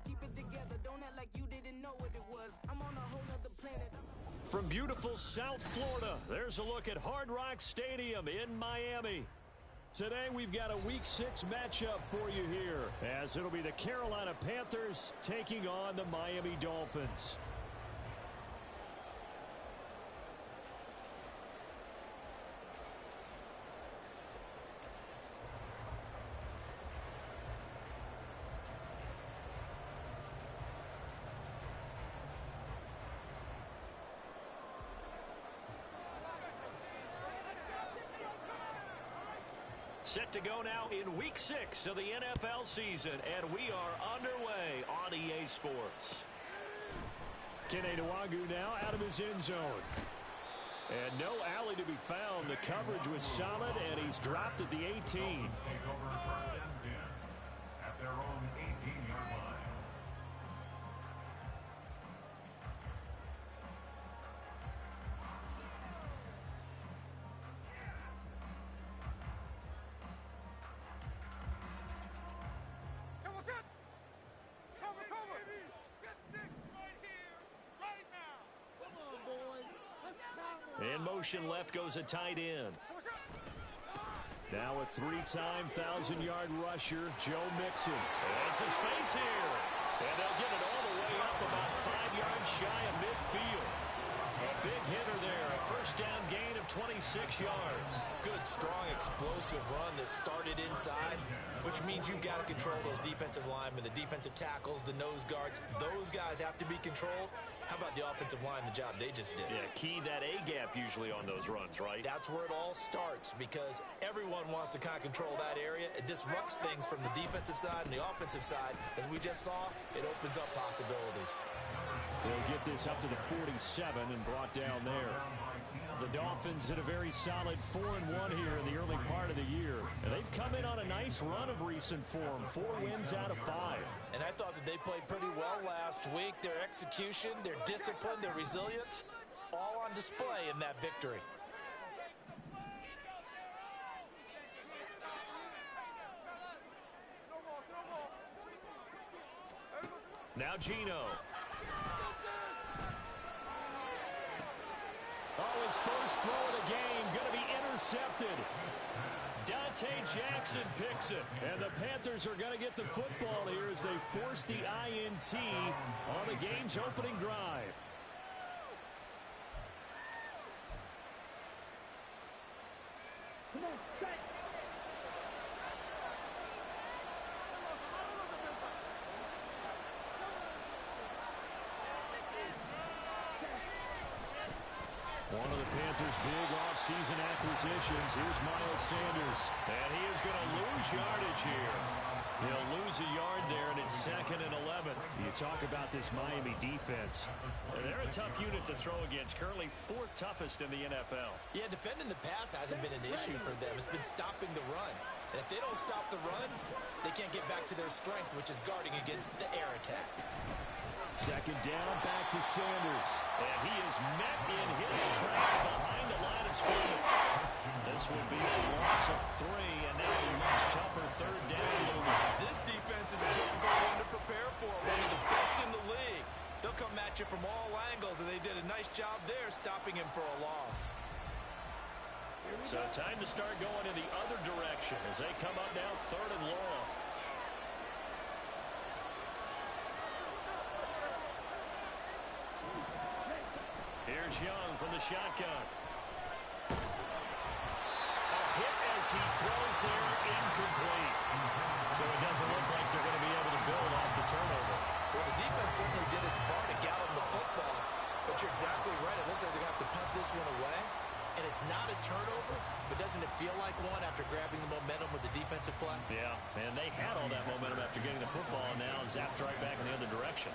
Keep it together, don't act like you didn't know what it was. I'm on a whole nother planet. From beautiful South Florida, there's a look at Hard Rock Stadium in Miami. Today we've got a Week 6 matchup for you here, as it'll be the Carolina Panthers taking on the Miami Dolphins. Set to go now in Week 6 of the NFL season, and we are underway on EA Sports. Kene Nwangwu now out of his end zone. And no alley to be found. The coverage was solid, and he's dropped at the 18. Take over first and 10 at their own 18-yard line. In motion left goes a tight end. Now a three-time 1,000-yard rusher, Joe Mixon. And some space here. And they'll get it all the way up about 5 yards shy of midfield. A big hitter there. A first down gain of 26 yards. Good, strong, explosive run that started inside, which means you've got to control those defensive linemen, the defensive tackles, the nose guards. Those guys have to be controlled. How about the offensive line, the job they just did? Yeah, key that A-gap usually on those runs, right? That's where it all starts, because everyone wants to kind of control that area. It disrupts things from the defensive side and the offensive side. As we just saw, it opens up possibilities. They'll get this up to the 47 and brought down there. The Dolphins in a very solid 4-1 here in the early part of the year. And they've come in on a nice run of recent form, 4 wins out of 5. And I thought that they played pretty well last week. Their execution, their discipline, their resilience, all on display in that victory. Now Geno. Oh, his first throw of the game going to be intercepted. Dante Jackson picks it. And the Panthers are going to get the football here as they force the INT on the game's opening drive. Come on, set. One of the Panthers' big offseason acquisitions. Here's Miles Sanders. And he is going to lose yardage here. He'll lose a yard there, and it's 2nd and 11. You talk about this Miami defense. They're a tough unit to throw against. Currently 4th toughest in the NFL. Yeah, defending the pass hasn't been an issue for them. It's been stopping the run. And if they don't stop the run, they can't get back to their strength, which is guarding against the air attack. 2nd down, back to Sanders. And he is met in his tracks behind the line of scrimmage. This will be a loss of 3, and now a much tougher 3rd down. This defense is a difficult one to prepare for, one of the best in the league. They'll come at you from all angles, and they did a nice job there stopping him for a loss. So time to start going in the other direction as they come up now 3rd and long. Here's Young from the shotgun. A hit as he throws there, incomplete. So it doesn't look like they're going to be able to build off the turnover. Well, the defense certainly did its part to gallop the football. But you're exactly right. It looks like they're going to have to punt this one away. And it's not a turnover, but doesn't it feel like one after grabbing the momentum with the defensive play? Yeah, and they had all that momentum after getting the football, and now zapped right back in the other direction.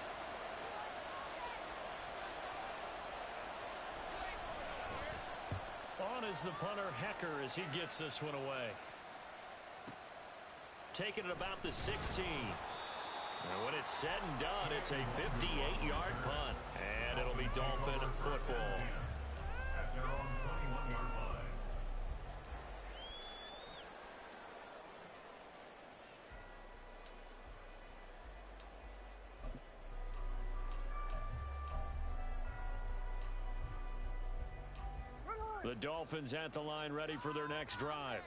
On is the punter, Hecker, as he gets this one away. Taking it about the 16. And when it's said and done, it's a 58-yard punt. And it'll be Dolphin football. At their own 21-yard line. The Dolphins at the line ready for their next drive.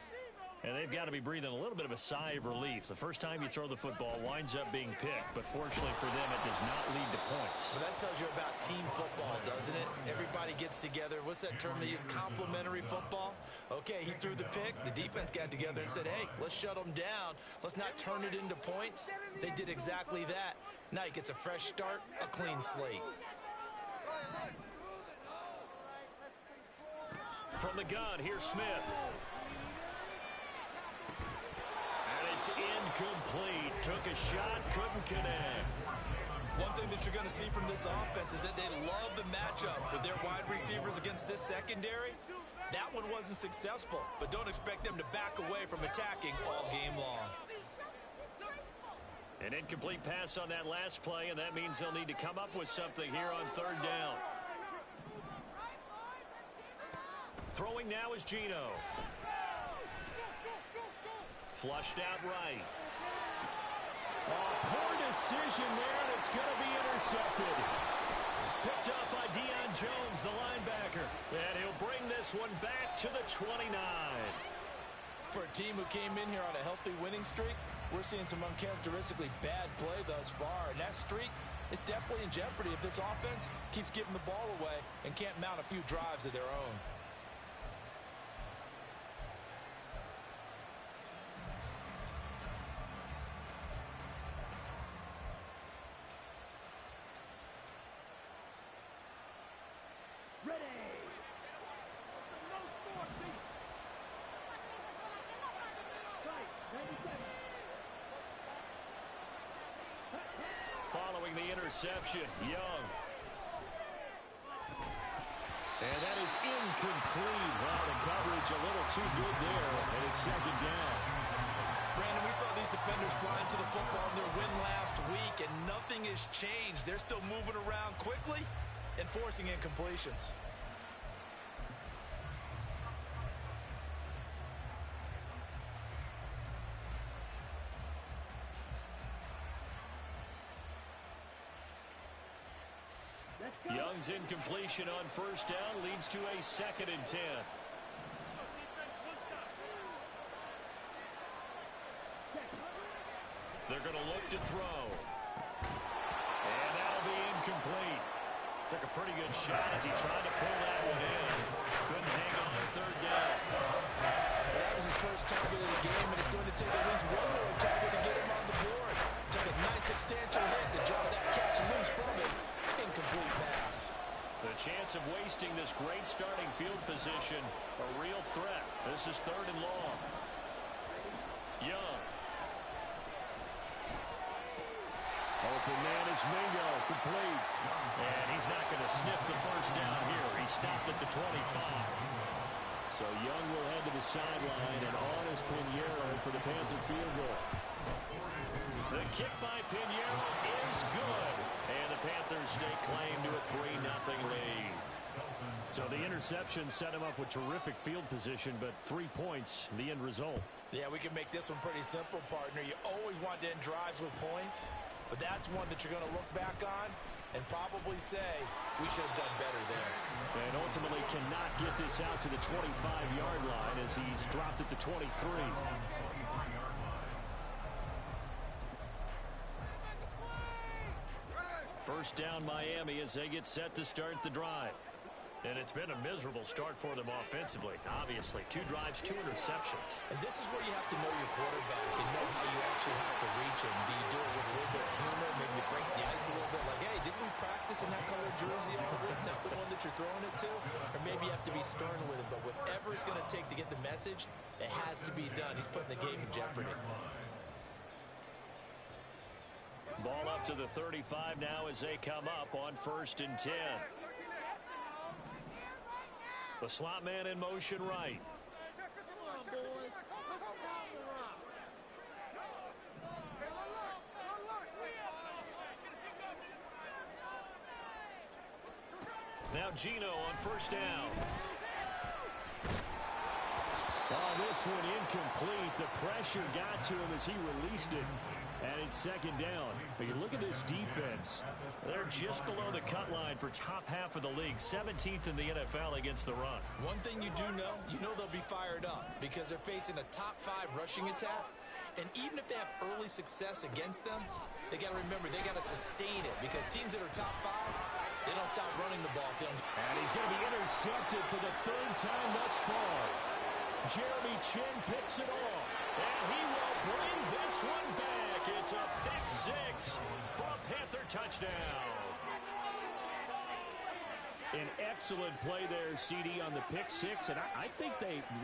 And they've got to be breathing a little bit of a sigh of relief. The first time you throw the football winds up being picked, but fortunately for them, it does not lead to points. Well, that tells you about team football, doesn't it? Everybody gets together. What's that term they use? Complementary football? Okay, he threw the pick. The defense got together and said, hey, let's shut them down. Let's not turn it into points. They did exactly that. Now he gets a fresh start, a clean slate. From the gun, here's Smith. It's incomplete. Took a shot, couldn't connect. One thing that you're going to see from this offense is that they love the matchup with their wide receivers against this secondary. That one wasn't successful, but don't expect them to back away from attacking all game long. An incomplete pass on that last play, and that means they'll need to come up with something here on third down. Throwing now is Geno. Flushed out right. Oh, poor decision there, and it's going to be intercepted. Picked up by Deion Jones, the linebacker. And he'll bring this one back to the 29. For a team who came in here on a healthy winning streak, we're seeing some uncharacteristically bad play thus far. And that streak is definitely in jeopardy if this offense keeps giving the ball away and can't mount a few drives of their own. Following the interception, Young. And that is incomplete. Well, the coverage a little too good there, and it's second down. Brandon, we saw these defenders flying to the football in their win last week, and nothing has changed. They're still moving around quickly and forcing incompletions. Young's incompletion on first down leads to a 2nd and 10. They're going to look to throw. And that'll be incomplete. Took a pretty good shot as he tried to pull that one in. Couldn't hang on third down. That was his first target of the game, and it's going to take at least one more target to get him on the board. Took a nice substantial hit to draw that catch loose from it. Incomplete pass. The chance of wasting this great starting field position, a real threat. This is 3rd and long. Young. Open man is Mingo, complete. And he's not going to sniff the first down here. He stopped at the 25. So Young will head to the sideline, and on is Pinheiro for the Panther field goal. The kick by Pinheiro is good. And the Panthers stake claim to a 3-0 lead. So the interception set him up with terrific field position, but 3 points, the end result. Yeah, we can make this one pretty simple, partner. You always want to end drives with points, but that's one that you're going to look back on and probably say, we should have done better there. And ultimately cannot get this out to the 25-yard line as he's dropped at the 23. First down Miami as they get set to start the drive. And it's been a miserable start for them offensively. Obviously, 2 drives, 2 interceptions. And this is where you have to know your quarterback and know how you actually have to reach him. Do you do it with a little bit of humor? Maybe you break the ice a little bit like, hey, didn't we practice in that color jersey all week? Not the one that you're throwing it to? Or maybe you have to be stern with him. But whatever it's going to take to get the message, it has to be done. He's putting the game in jeopardy. Ball up to the 35 now as they come up on 1st and 10. The slot man in motion right. Now Geno on first down. Oh, this one incomplete. The pressure got to him as he released it. And on second down. But you look at this defense. They're just below the cut line for top half of the league, 17th in the NFL against the run. One thing you do know, they'll be fired up because they're facing a top 5 rushing attack. And even if they have early success against them, they got to remember they got to sustain it because teams that are top 5, they don't stop running the ball. And he's going to be intercepted for the 3rd time thus far. Jeremy Chinn picks it off. And he will bring this one back. It's a pick 6 for a Panther touchdown. An excellent play there, CD, on the pick 6. And I think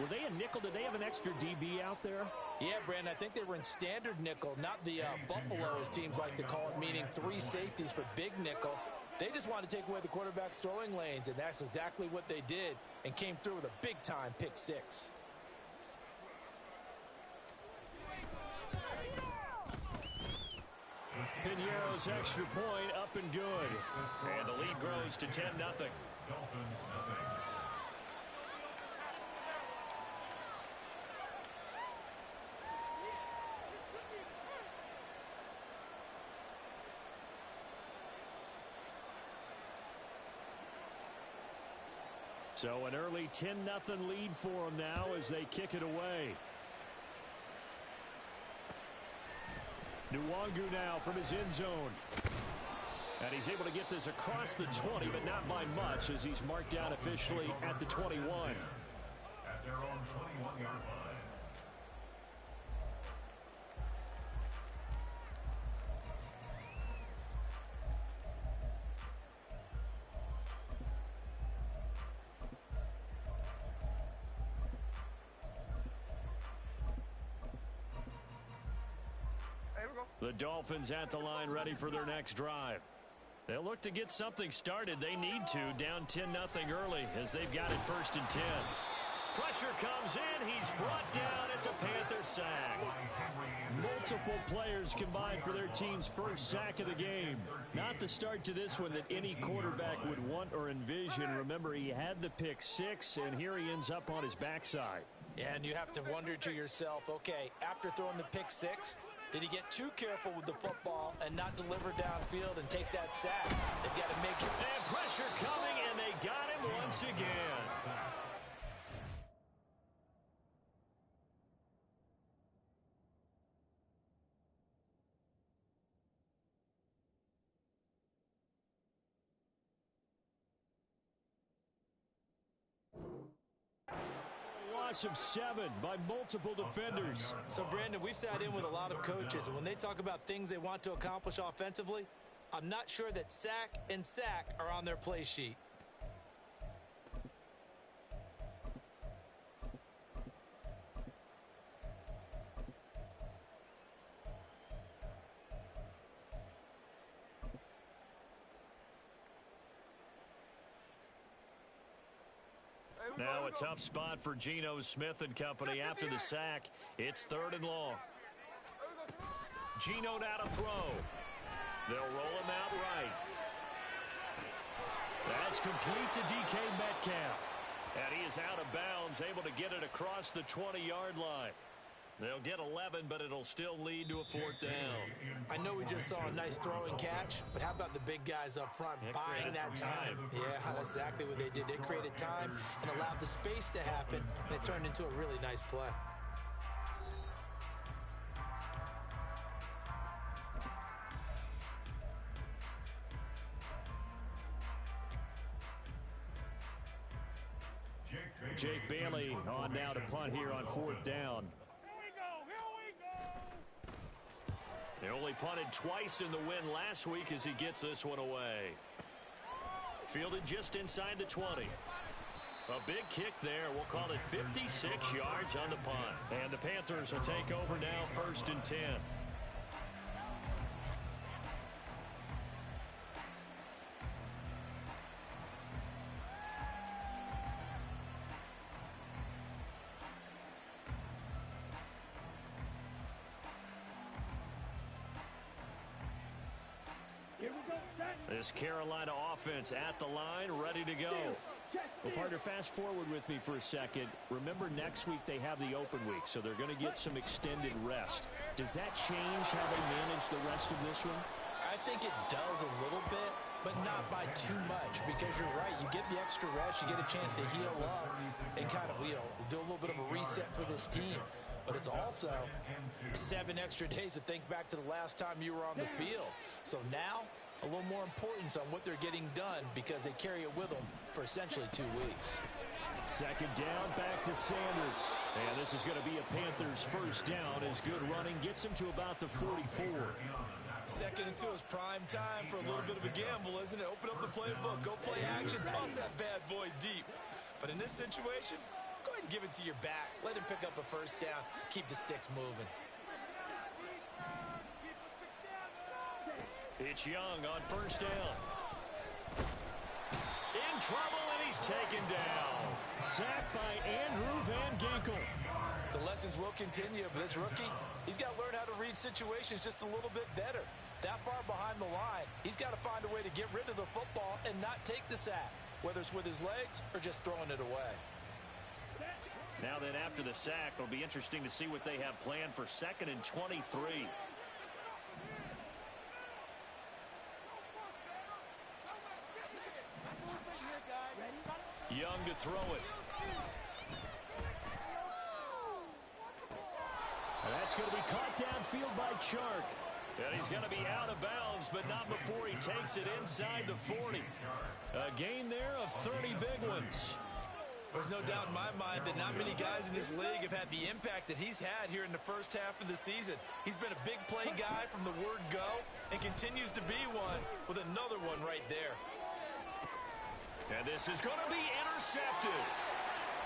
were they a nickel? Did they have an extra DB out there? Yeah, Brandon, I think they were in standard nickel, not the Buffalo, as teams like to call it, meaning 3 safeties for big nickel. They just wanted to take away the quarterback's throwing lanes, and that's exactly what they did and came through with a big-time pick 6. Piñeiro's extra point up and good. And the lead grows to 10-0. Dolphins, nothing. So an early 10-0 lead for them now as they kick it away. Nwangu now from his end zone. And he's able to get this across the 20, but not by much as he's marked down officially at the 21. At their own 21-yard line. The Dolphins at the line ready for their next drive. They'll look to get something started. They need to, down 10-0 early as they've got it 1st and 10. Pressure comes in. He's brought down. It's a Panther sack. Multiple players combined for their team's first sack of the game. Not the start to this one that any quarterback would want or envision. Remember, he had the pick 6, and here he ends up on his backside. Yeah, and you have to wonder to yourself, okay, after throwing the pick 6, did he get too careful with the football and not deliver downfield and take that sack? They've got to make sure. And pressure coming, and they got him once again. Loss of 7 by multiple defenders. So, Brandon, we sat in with a lot of coaches, and when they talk about things they want to accomplish offensively, I'm not sure that sack and sack are on their play sheet. Now a tough spot for Geno Smith and company after the sack. It's 3rd and long. Geno now to throw. They'll roll him out right. That's complete to DK Metcalf. And he is out of bounds, able to get it across the 20-yard line. They'll get 11, but it'll still lead to a 4th down. I know we just saw a nice throwing catch, but how about the big guys up front buying that time? Yeah, that's exactly what they did. They created time and allowed the space to happen, and it turned into a really nice play. Jake Bailey on now to punt here on 4th down. They only punted twice in the win last week as he gets this one away. Fielded just inside the 20. A big kick there. We'll call it 56 yards on the punt. And the Panthers will take over now 1st and 10. This Carolina offense at the line, ready to go. Well, partner, fast forward with me for a second. Remember, next week they have the open week, so they're going to get some extended rest. Does that change how they manage the rest of this one? I think it does a little bit, but not by too much, because you're right. You get the extra rest, you get a chance to heal up and kind of, do a little bit of a reset for this team. But it's also 7 extra days to think back to the last time you were on the field. So now, a little more importance on what they're getting done because they carry it with them for essentially 2 weeks. Second down, back to Sanders. And this is going to be a Panthers first down as good running gets him to about the 44. Second and 2 is prime time for a little bit of a gamble, isn't it? Open up the playbook, go play action, toss that bad boy deep. But in this situation, go ahead and give it to your back. Let him pick up a first down, keep the sticks moving. It's Young on first down. In trouble, and he's taken down. Sacked by Andrew Van Ginkel. The lessons will continue, but this rookie, he's got to learn how to read situations just a little bit better. That far behind the line, he's got to find a way to get rid of the football and not take the sack, whether it's with his legs or just throwing it away. Now then, after the sack, it'll be interesting to see what they have planned for 2nd and 23. Young to throw it. And that's going to be caught downfield by Chark. And he's going to be out of bounds, but not before he takes it inside the 40. A gain there of 30 big ones. There's no doubt in my mind that not many guys in this league have had the impact that he's had here in the first half of the season. He's been a big play guy from the word go and continues to be one with another one right there. And this is going to be intercepted.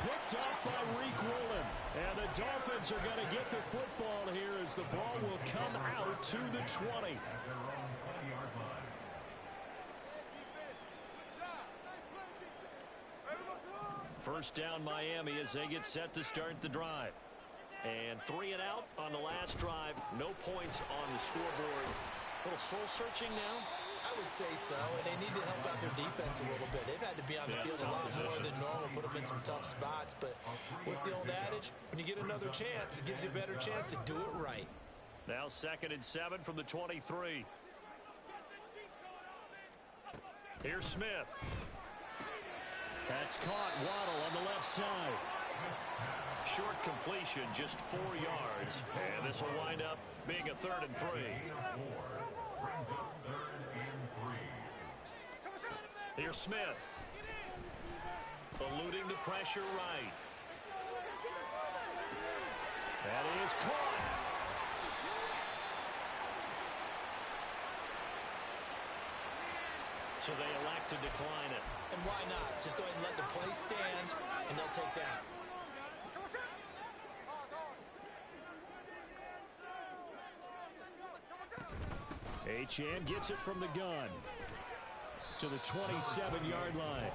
Picked up by Reek Woolen. And the Dolphins are going to get the football here as the ball will come out to the 20. First down Miami as they get set to start the drive. And 3 and out on the last drive. No points on the scoreboard. A little soul-searching now. I would say so, and they need to help out their defense a little bit. They've had to be on the field a lot more than normal, put them in some tough spots. But what's the old adage? When you get another chance, it gives you a better chance to do it right. Now 2nd and 7 from the 23. Here's Smith. That's caught. Waddle on the left side. Short completion, just 4 yards. And this will wind up being a 3rd and 3. Here's Smith. Eluding the pressure right. That is caught. So they elect to decline it. And why not? Just go ahead and let the play stand, and they'll take that. Achane gets it from the gun to the 27-yard line.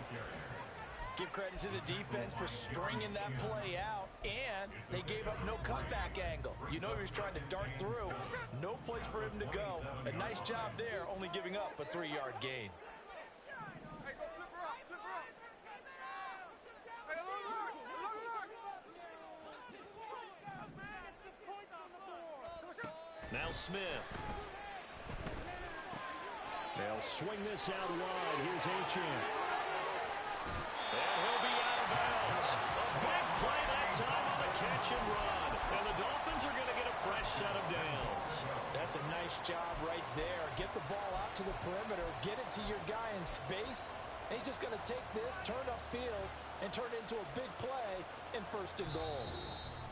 Give credit to the defense for stringing that play out, and they gave up no cutback angle. You know he was trying to dart through. No place for him to go. A nice job there, only giving up a 3-yard gain. Now Smith. They'll swing this out wide. Here's Achane. And he'll be out of bounds. A big play that time on the catch and run. And the Dolphins are going to get a fresh set of downs. That's a nice job right there. Get the ball out to the perimeter. Get it to your guy in space. And he's just going to take this, turn upfield, and turn it into a big play in 1st and goal.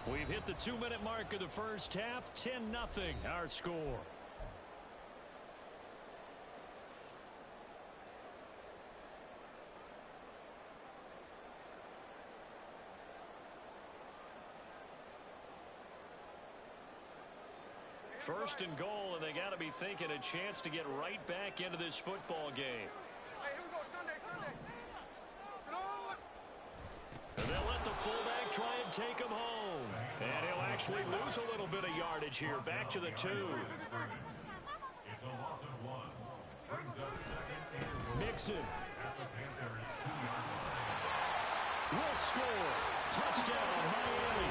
We've hit the 2-minute mark of the first half. 10-0 our score. First and goal, and they got to be thinking a chance to get right back into this football game. And they'll let the fullback try and take him home. And he'll actually lose a little bit of yardage here. Back to the 2. It's a loss of 1. Brings up 2nd and goal. Mixon. At the Panthers' 2-yard line. will score. Touchdown, Miami.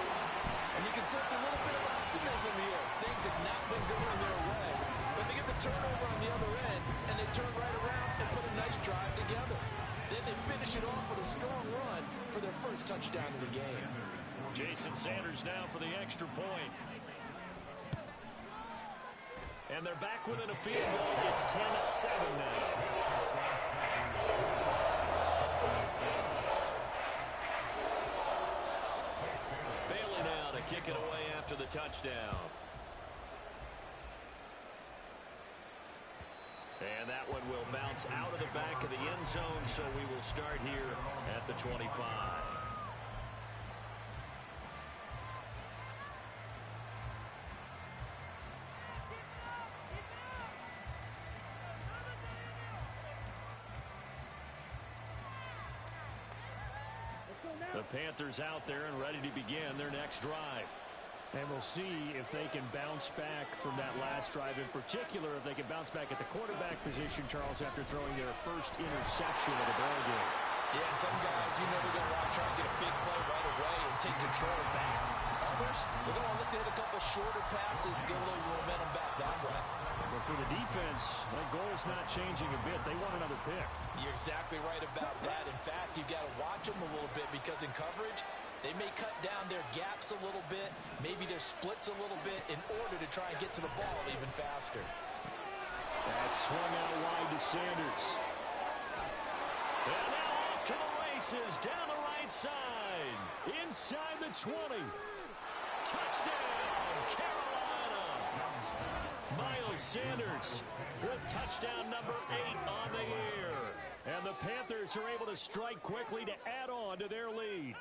And you can sense a little bit of optimism here. Things have not been going their way. But they get the turnover on the other end, and they turn right around and put a nice drive together. Then they finish it off with a strong run for their first touchdown of the game. Jason Sanders now for the extra point. And they're back within a field goal. It's 10-7 now. Bailey now to kick it away after the touchdown. And that one will bounce out of the back of the end zone, so we will start here at the 25. The Panthers out there and ready to begin their next drive. And we'll see if they can bounce back from that last drive. In particular, if they can bounce back at the quarterback position, Charles, after throwing their first interception of the ball game. Yeah, some guys, you know they're going to want to try and get a big play right away and take control back. Others, they're going to look to hit a couple shorter passes, get a little momentum back that way. But for the defense, that goal's not changing a bit. They want another pick. You're exactly right about that. In fact, you've got to watch them a little bit because in coverage, they may cut down their gaps a little bit, maybe their splits a little bit in order to try and get to the ball even faster. That's swung out wide to Sanders. And now off to the races, down the right side, inside the 20. Touchdown, Carolina. Miles Sanders with touchdown number 8 on the year. And the Panthers are able to strike quickly to add on to their lead.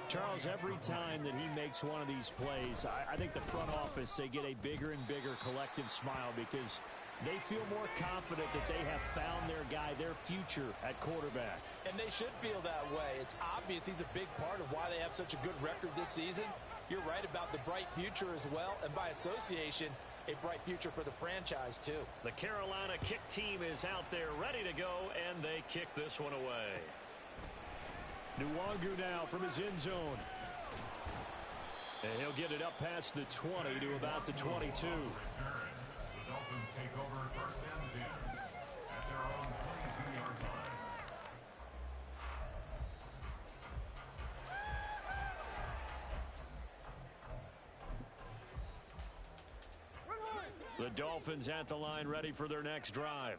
Charles, every time that he makes one of these plays, I think the front office, they get a bigger and bigger collective smile because they feel more confident that they have found their guy, their future at quarterback. And they should feel that way. It's obvious he's a big part of why they have such a good record this season. You're right about the bright future as well, and by association, a bright future for the franchise too. The Carolina kick team is out there ready to go, and they kick this one away. Nwangu now from his end zone. And he'll get it up past the 20 to about the 22. The Dolphins take over first and 10 at their own 22-yard line. The Dolphins at the line ready for their next drive.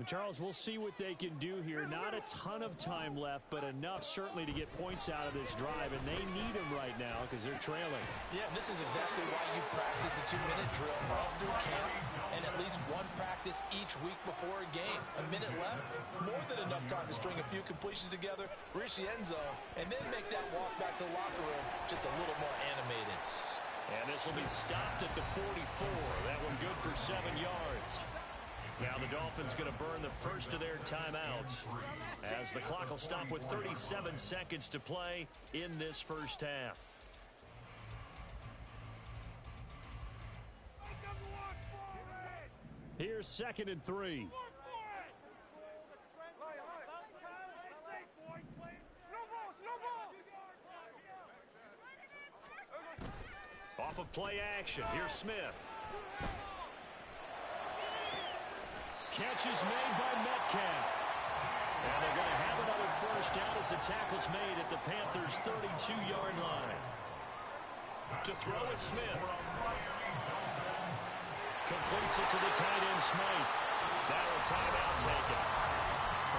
Charles, we'll see what they can do here. Not a ton of time left, but enough certainly to get points out of this drive, and they need them right now because they're trailing. Yeah, and this is exactly why you practice a 2-minute drill all through camp and at least one practice each week before a game. A minute left, more than enough time to string a few completions together, reach the end zone, and then make that walk back to the locker room just a little more animated. And this will be stopped at the 44. That one good for 7 yards. Now the Dolphins going to burn the first of their timeouts as the clock will stop with 37 seconds to play in this first half. Here's 2nd and 3. Off of play action, here's Smith. Catch is made by Metcalf. And they're going to have another first down as the tackle's made at the Panthers' 32-yard line. To throw is Smith. Completes it to the tight end, Smythe. Now a timeout taken.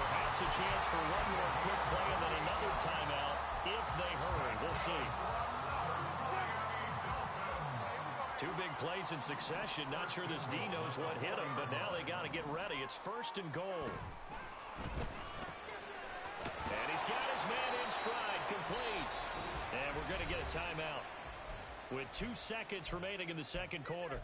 Perhaps a chance for one more quick play and then another timeout if they hurry. We'll see. 2 big plays in succession. Not sure this D knows what hit him, but now they got to get ready. It's 1st and goal. And he's got his man in stride, complete. And we're going to get a timeout with 2 seconds remaining in the second quarter.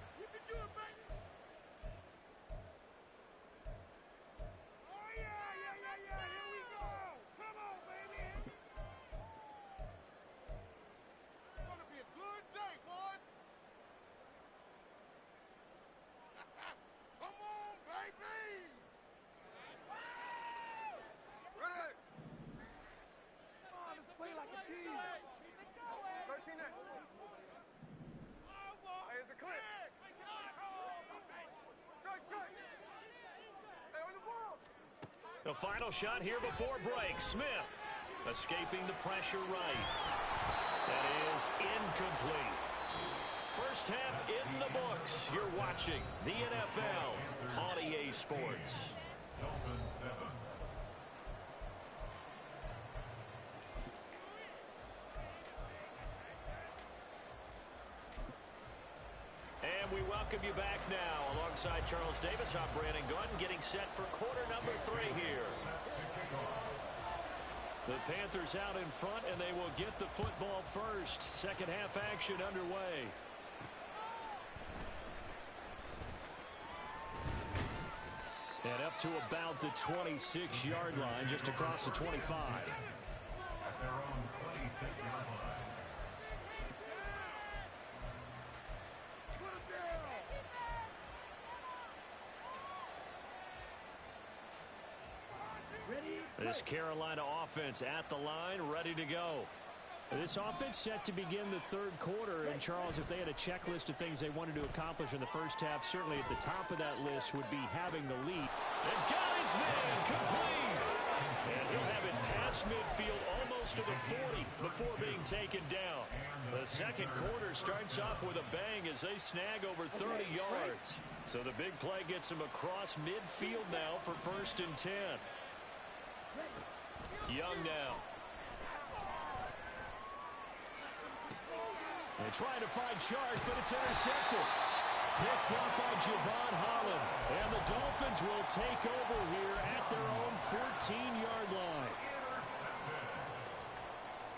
The final shot here before break. Smith escaping the pressure right. That is incomplete. First half in the books. You're watching the NFL on EA Sports. Dolphins 7. And we welcome you back now. Alongside Charles Davis, I'm Brandon Gunn, getting set for quarter number 3 here. The Panthers out in front, and they will get the football first. Second half action underway. And up to about the 26-yard line, just across the 25. At their own 26-yard line. This Carolina offense at the line, ready to go. This offense set to begin the third quarter. And, Charles, if they had a checklist of things they wanted to accomplish in the first half, certainly at the top of that list would be having the lead. And got his man complete. And he'll have it past midfield almost to the 40 before being taken down. The second quarter starts off with a bang as they snag over 30 yards. So the big play gets them across midfield now for 1st and 10. Young now. They're trying to find Chark, but it's intercepted. Picked up by Javon Holland. And the Dolphins will take over here at their own 14-yard line.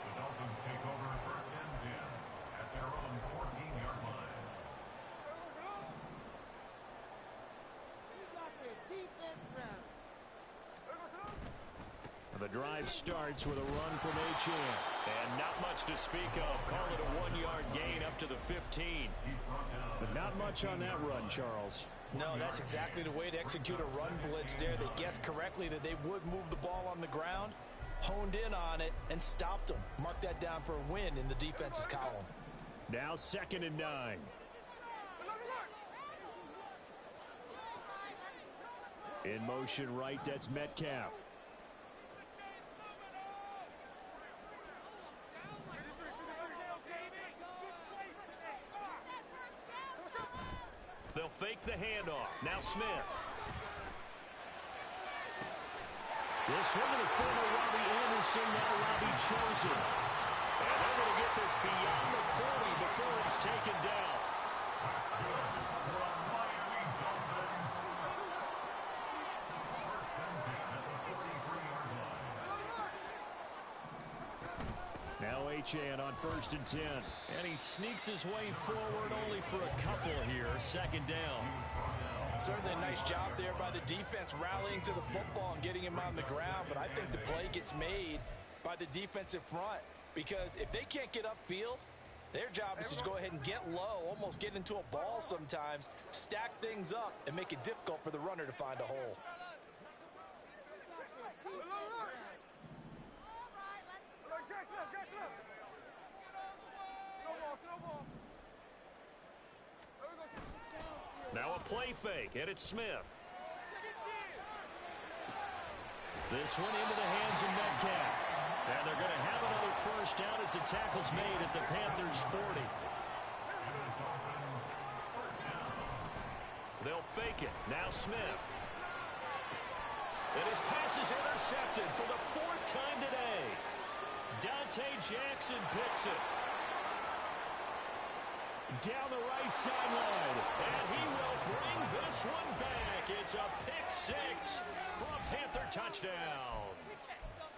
The Dolphins take over 1st and 10 at their own 14-yard line. We got the defense down. The drive starts with a run from Achane. And not much to speak of. Call it a 1-yard gain up to the 15. But not much on that run, Charles. No, that's exactly the way to execute a run blitz there. They guessed correctly that they would move the ball on the ground, honed in on it, and stopped them. Mark that down for a win in the defense's column. Now 2nd and 9. In motion right, that's Metcalf. They'll fake the handoff. Now Smith. This one to the former Robbie Anderson, now Robbie Chosen. And they're going to get this beyond the 40 before he's taken down. That's good for a Miami Dolphin. 1st and 10 at the 43-yard line. Now Achane on 1st and 10. And he sneaks his way forward only for a couple here. 2nd down. Certainly a nice job there by the defense rallying to the football and getting him on the ground. But I think the play gets made by the defensive front. Because if they can't get upfield, their job is to go ahead and get low, almost get into a ball sometimes, stack things up, and make it difficult for the runner to find a hole. Now a play fake, and it's Smith. This one into the hands of Metcalf. And they're going to have another first down as the tackle's made at the Panthers' 40. They'll fake it. Now Smith. And his pass is intercepted for the 4th time today. Dante Jackson picks it. Down the right sideline. And he will bring this one back. It's a pick 6 for a Panther touchdown.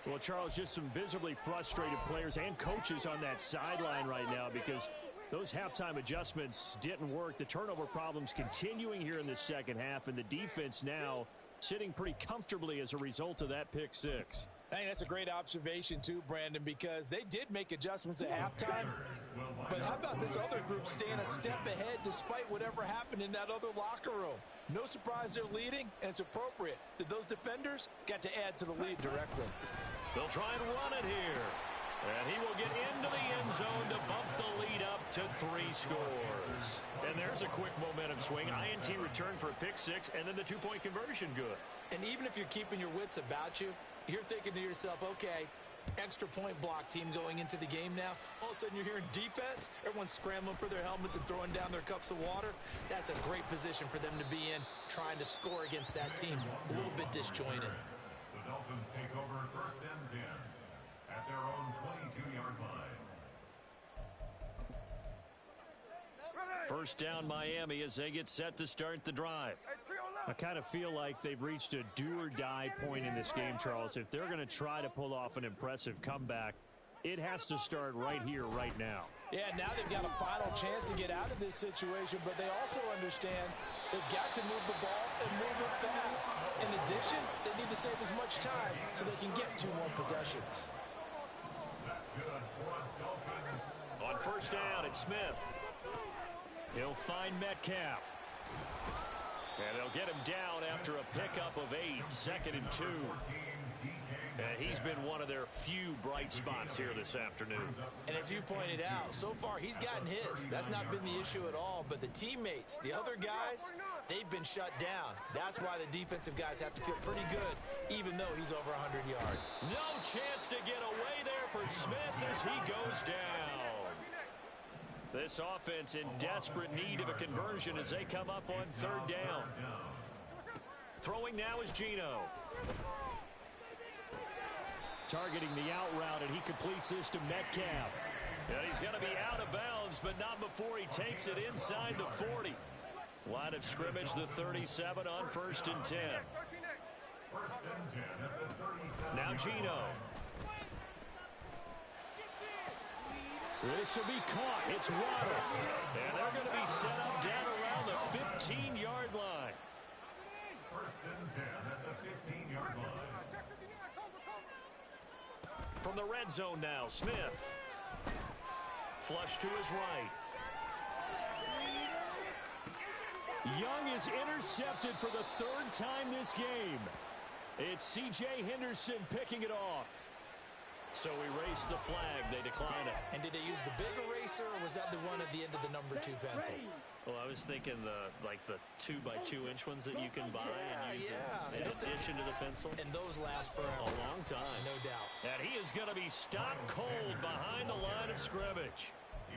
Well, Charles, just some visibly frustrated players and coaches on that sideline right now because those halftime adjustments didn't work. The turnover problems continuing here in the second half, and the defense now sitting pretty comfortably as a result of that pick 6. Hey, that's a great observation too, Brandon, because they did make adjustments at halftime. But how about this other group staying a step ahead despite whatever happened in that other locker room? No surprise they're leading, and it's appropriate that those defenders got to add to the lead directly. They'll try and run it here. And he will get into the end zone to bump the lead up to 3 scores. And there's a quick momentum swing. INT return for a pick 6, and then the 2-point conversion good. And even if you're keeping your wits about you, you're thinking to yourself, okay, extra point block team going into the game now. All of a sudden you're hearing defense. Everyone's scrambling for their helmets and throwing down their cups of water. That's a great position for them to be in, trying to score against that team. A little bit disjointed. The Dolphins take over 1st and 10 at their own 22-yard line. First down Miami as they get set to start the drive. I kind of feel like they've reached a do-or-die point in this game, Charles. If they're going to try to pull off an impressive comeback, it has to start right here, right now. Yeah, now they've got a final chance to get out of this situation, but they also understand they've got to move the ball and move it fast. In addition, they need to save as much time so they can get 2 more possessions. That's good for Dolphins. On first down, it's Smith. He'll find Metcalf. And they'll get him down after a pickup of 8, 2nd and 2. And he's been one of their few bright spots here this afternoon. And as you pointed out, so far he's gotten his. That's not been the issue at all. But the teammates, the other guys, they've been shut down. That's why the defensive guys have to feel pretty good, even though he's over 100 yards. No chance to get away there for Smith as he goes down. This offense in desperate need of a conversion as they come up on 3rd down. Throwing now is Geno. Targeting the out route, and he completes this to Metcalf. And he's going to be out of bounds, but not before he takes it inside the 40. Line of scrimmage, the 37 on 1st and 10. 1st and 10 at the 37. Now Geno. This will be caught. It's Waddle. And they're going to be set up down around the 15-yard line. 1st and 10 at the 15-yard line. From the red zone now, Smith. Flush to his right. Young is intercepted for the 3rd time this game. It's C.J. Henderson picking it off. So erase the flag. They decline it. And did they use the big eraser, or was that the one at the end of the number 2 pencil? Well, I was thinking the 2x2-inch ones that you can buy and use in addition to the pencil. And those last forever. A long time. No doubt. And he is going to be stopped cold behind the line of scrimmage.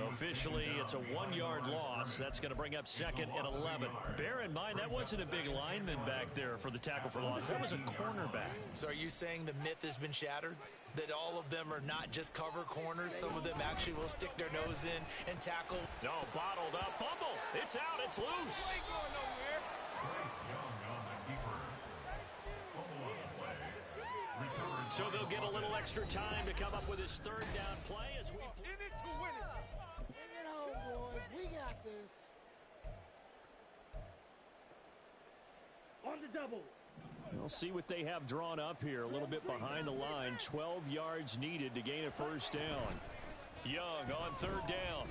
Officially, it's a 1-yard loss. That's going to bring up 2nd and 11. Bear in mind, that wasn't a big lineman back there for the tackle for loss. That was a cornerback. So are you saying the myth has been shattered? That all of them are not just cover corners? Some of them actually will stick their nose in and tackle? No, bottled up. Fumble. It's out. It's loose. Bryce Young on the keeper. Fumble on the play. Recovered. So they'll get a little extra time to come up with his 3rd down play as we... In it to win it. Bring it home, boys. We got this. On the double. We'll see what they have drawn up here. A little bit behind the line. 12 yards needed to gain a 1st down. Young on 3rd down.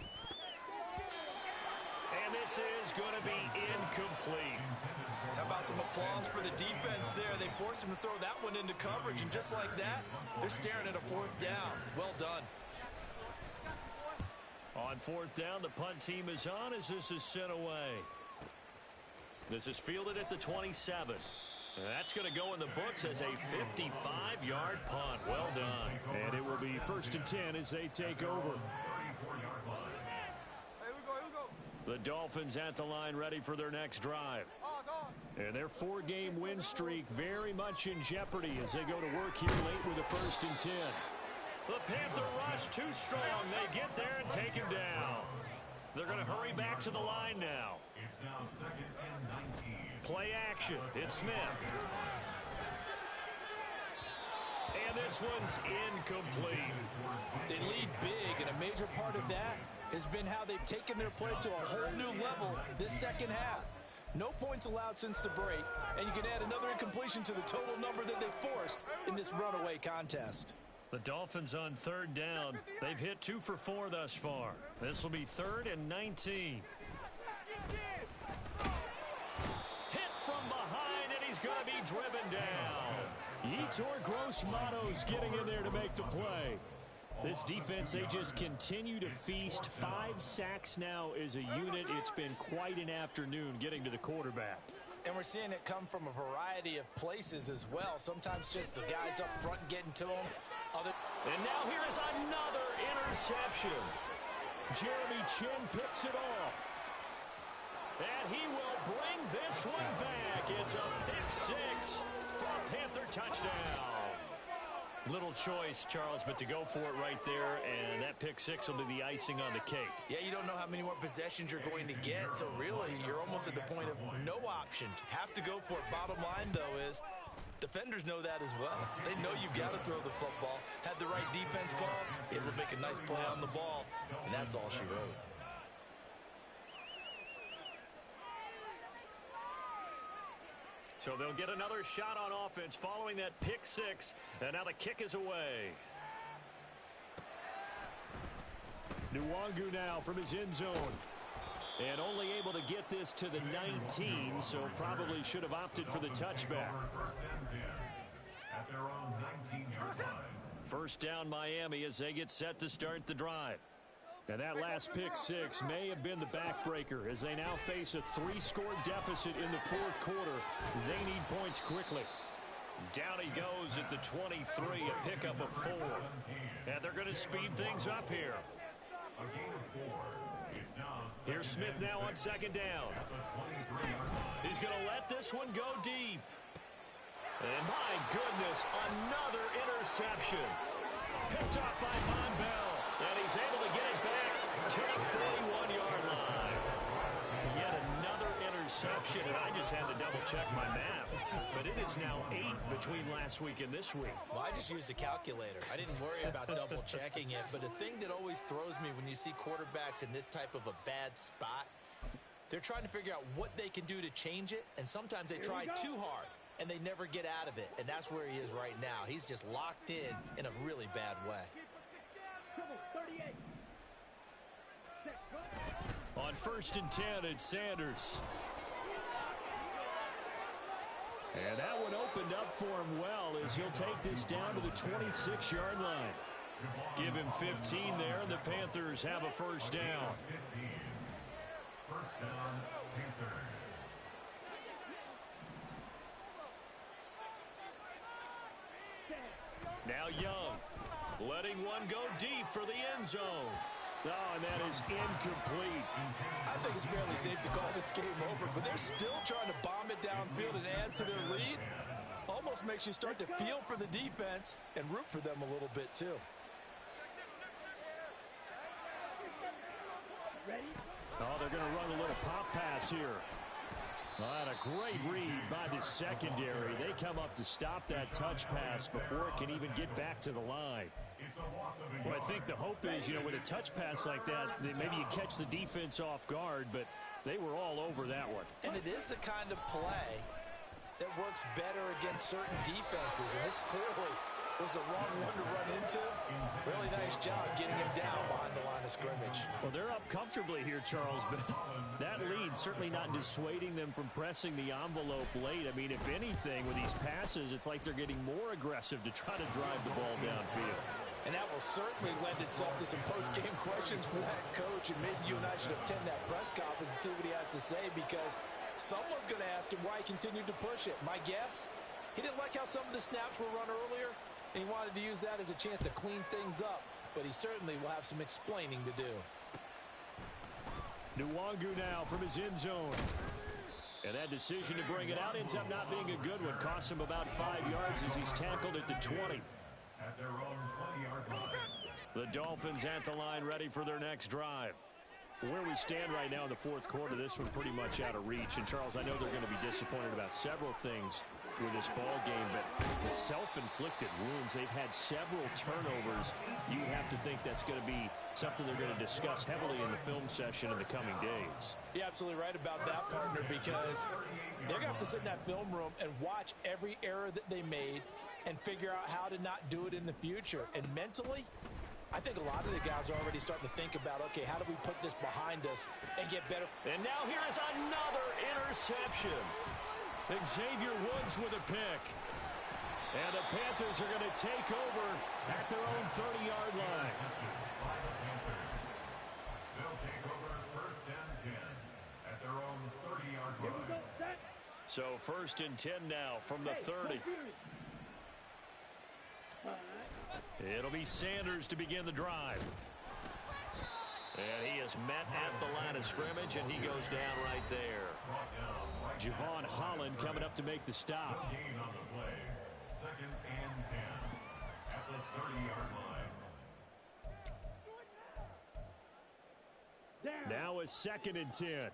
And this is going to be incomplete. How about some applause for the defense there? They forced him to throw that one into coverage, and just like that, they're staring at a 4th down. Well done. On 4th down, the punt team is on as this is sent away. This is fielded at the 27. That's going to go in the books as a 55-yard punt. Well done. And it will be 1st and 10 as they take over. The Dolphins at the line ready for their next drive. And their 4-game win streak very much in jeopardy as they go to work here late with a 1st and 10. The Panther rush too strong. They get there and take him down. They're going to hurry back to the line now. It's now 2nd and 19. Play action. It's Smith. And this one's incomplete. They lead big, and a major part of that has been how they've taken their play to a whole new level this 2nd half. No points allowed since the break, and you can add another incompletion to the total number that they forced in this runaway contest. The Dolphins on 3rd down. They've hit 2 for 4 thus far. This will be 3rd and 19. Hit from behind, and he's going to be driven down. Yetur Gross-Matos getting in there to make the play. This defense, they just continue to feast. 5 sacks now as a unit. It's been quite an afternoon getting to the quarterback. And we're seeing it come from a variety of places as well. Sometimes just the guys up front getting to them. And now here is another interception. Jeremy Chinn picks it off. And he will bring this one back. It's a pick 6 for a Panther touchdown. Little choice, Charles, but to go for it right there, and that pick 6 will be the icing on the cake. Yeah, you don't know how many more possessions you're going to get, so really you're almost at the point of no option. Have to go for it. Bottom line, though, is defenders know that as well. They know you've got to throw the football. Had the right defense call, able to make a nice play on the ball, and that's all she wrote. So they'll get another shot on offense following that pick 6. And now the kick is away. Nwangu now from his end zone. And only able to get this to the 19, so probably should have opted for the touchback. At their own 19-yard line. First down Miami as they get set to start the drive. And that last pick 6 may have been the backbreaker as they now face a 3-score deficit in the fourth quarter. They need points quickly. Down he goes at the 23, a pickup of 4. And they're going to speed things up here. A gain of 4. It's now Here's Smith now on second down. He's going to let this one go deep. And my goodness, another interception. Picked up by Von Bell. And he's able to get it back to the 41-yard line. Yet another interception, and I just had to double-check my math. But it is now 8 between last week and this week. Well, I just used a calculator. I didn't worry about double-checking it. But the thing that always throws me when you see quarterbacks in this type of a bad spot, they're trying to figure out what they can do to change it, and sometimes they try too hard, and they never get out of it. And that's where he is right now. He's just locked in a really bad way. On 1st and 10, it's Sanders. And that one opened up for him well as he'll take this down to the 26-yard line. Give him 15 there, and the Panthers have a first down. 15. First down, Panthers. Now Young, letting one go deep for the end zone. Oh, and that is incomplete. I think it's fairly safe to call this game over, but they're still trying to bomb it downfield and add to their lead. Almost makes you start to feel for the defense and root for them a little bit, too. Oh, they're going to run a little pop pass here. And a great read by the secondary. They come up to stop that touch pass before it can even get back to the line. Well, I think the hope is, with a touch pass like that maybe you catch the defense off guard, but they were all over that one. And it is the kind of play that works better against certain defenses, and this clearly was the wrong one to run into. Really nice job getting him down behind the line of scrimmage. Well, they're up comfortably here, Charles, but that lead certainly not dissuading them from pressing the envelope late. I mean, if anything, with these passes, it's like they're getting more aggressive to try to drive the ball downfield. And that will certainly lend itself to some post-game questions for that coach, and maybe you and I should attend that press conference and see what he has to say, because someone's going to ask him why he continued to push it. My guess, he didn't like how some of the snaps were run earlier, and he wanted to use that as a chance to clean things up, but he certainly will have some explaining to do. Nwangu now from his end zone. And that decision to bring it out ends up not being a good one. Costs him about 5 yards as he's tackled at the 20. At their own 20-yard line. The Dolphins at the line ready for their next drive. Where we stand right now in the fourth quarter, this one pretty much out of reach. And, Charles, I know they're going to be disappointed about several things with this ball game, but the self-inflicted wounds, they've had several turnovers. You have to think that's going to be something they're going to discuss heavily in the film session in the coming days. You're absolutely right about that, partner, because they're going to have to sit in that film room and watch every error that they made and figure out how to not do it in the future. And mentally, I think a lot of the guys are already starting to think about, okay, how do we put this behind us and get better? And now here is another interception. Xavier Woods with a pick. And the Panthers are going to take over at their own 30-yard line. They'll take over first and 10 at their own 30-yard line. So first and 10 now from the 30. It'll be Sanders to begin the drive. And he is met at the line of scrimmage, and he goes down right there. Javon Holland coming up to make the stop. Gain on the play. Second and 10 at the 30-yard line. Now a second and 10.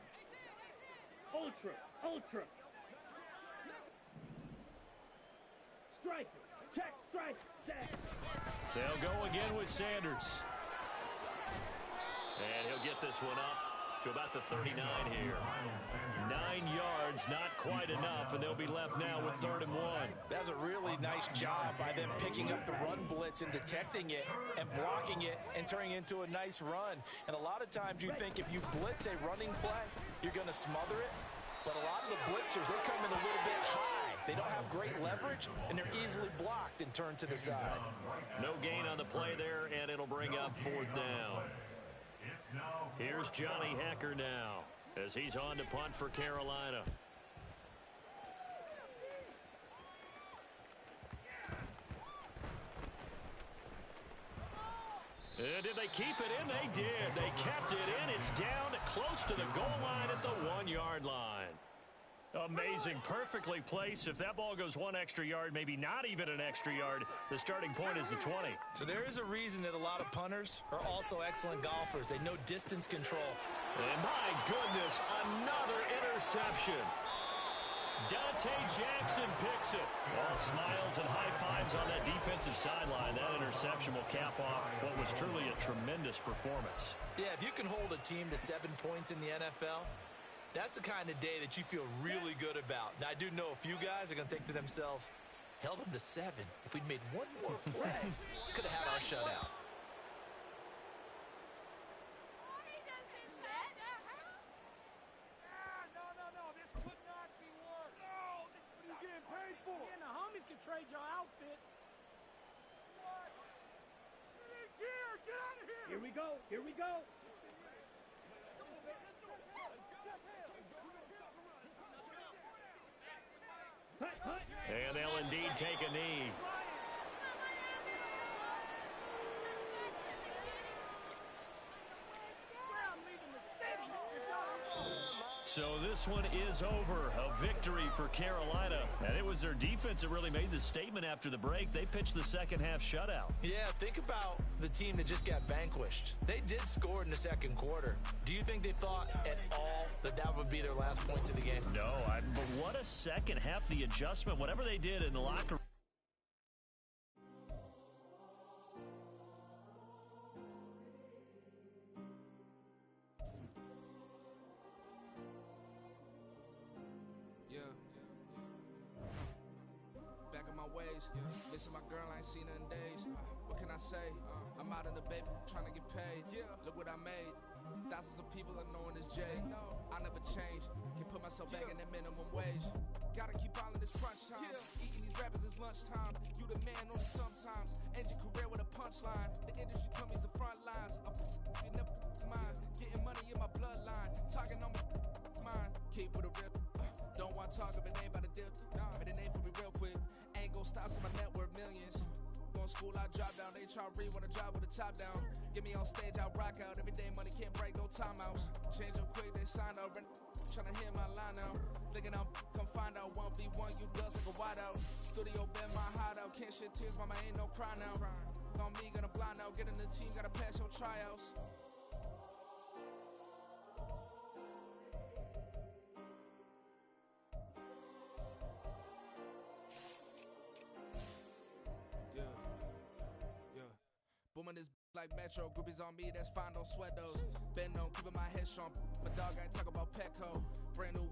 Ultra. Strike. Check, strike, check. They'll go again with Sanders. And he'll get this one up to about the 39 here. 9 yards, not quite enough, and they'll be left now with 3rd and 1. That's a really nice job by them picking up the run blitz and detecting it and blocking it and turning it into a nice run. And a lot of times you think if you blitz a running play, you're going to smother it. But a lot of the blitzers, they come in a little bit high. They don't have great leverage, and they're easily blocked and turned to the side. No gain on the play there, and it'll bring up 4th down. Here's Johnny Hekker now as he's on to punt for Carolina. And did they keep it in? They did. They kept it in. It's down close to the goal line at the 1-yard line. Amazing. Perfectly placed. If that ball goes 1 extra yard, maybe not even an extra yard, the starting point is the 20. So there is a reason that a lot of punters are also excellent golfers. They know distance control. And my goodness, another interception. Dante Jackson picks it. All smiles and high fives on that defensive sideline. That interception will cap off what was truly a tremendous performance. Yeah, if you can hold a team to 7 points in the NFL, that's the kind of day that you feel really good about. Now, I do know a few guys are going to think to themselves, held them to 7. If we'd made one more play, could have had our shutout. No, this could not be worse. No, this is what you getting paid for. And the homies can trade your outfits. What? Gear, get out of here. Here we go. And they'll indeed take a knee. So this one is over. A victory for Carolina. And it was their defense that really made the statement after the break. They pitched the second half shutout. Yeah, think about the team that just got vanquished. They did score in the second quarter. Do you think they thought at all that that would be their last points of the game? No, but what a second half, the adjustment, whatever they did in the locker room. Missing my girl, I ain't seen her in days. What can I say? I'm out in the baby, trying to get paid. Look what I made. Thousands of people are knowing this Jay. I never change. Can put myself back in that minimum wage. Gotta keep all in this crunch time. Eating these rappers is lunchtime. You the man only sometimes. End your career with a punchline. The industry told me it's the front lines. You never mind. Getting money in my bloodline. Talking on my mind. Keep with a real. Don't want to talk if it ain't about a deal. Made a name for me real quick. Ain't gon' stop till my net worth millions. Going school, I drop down. They try to read when I drop with the top down. Get me on stage, I rock out. Every day money can't break, no timeouts. Change up quick, they sign up. Tryna hear my line now. Thinking I'm come find out 1v1, you dust like a wide out. Studio been my hideout. Can't shed tears, mama ain't no cry now. On me, gonna blind out. Get in the team, gotta pass your tryouts. Booming this like Metro, groupies on me, that's fine, don't sweat those. Been on, keeping my head strong. My dog ain't talk about Petco. Brand new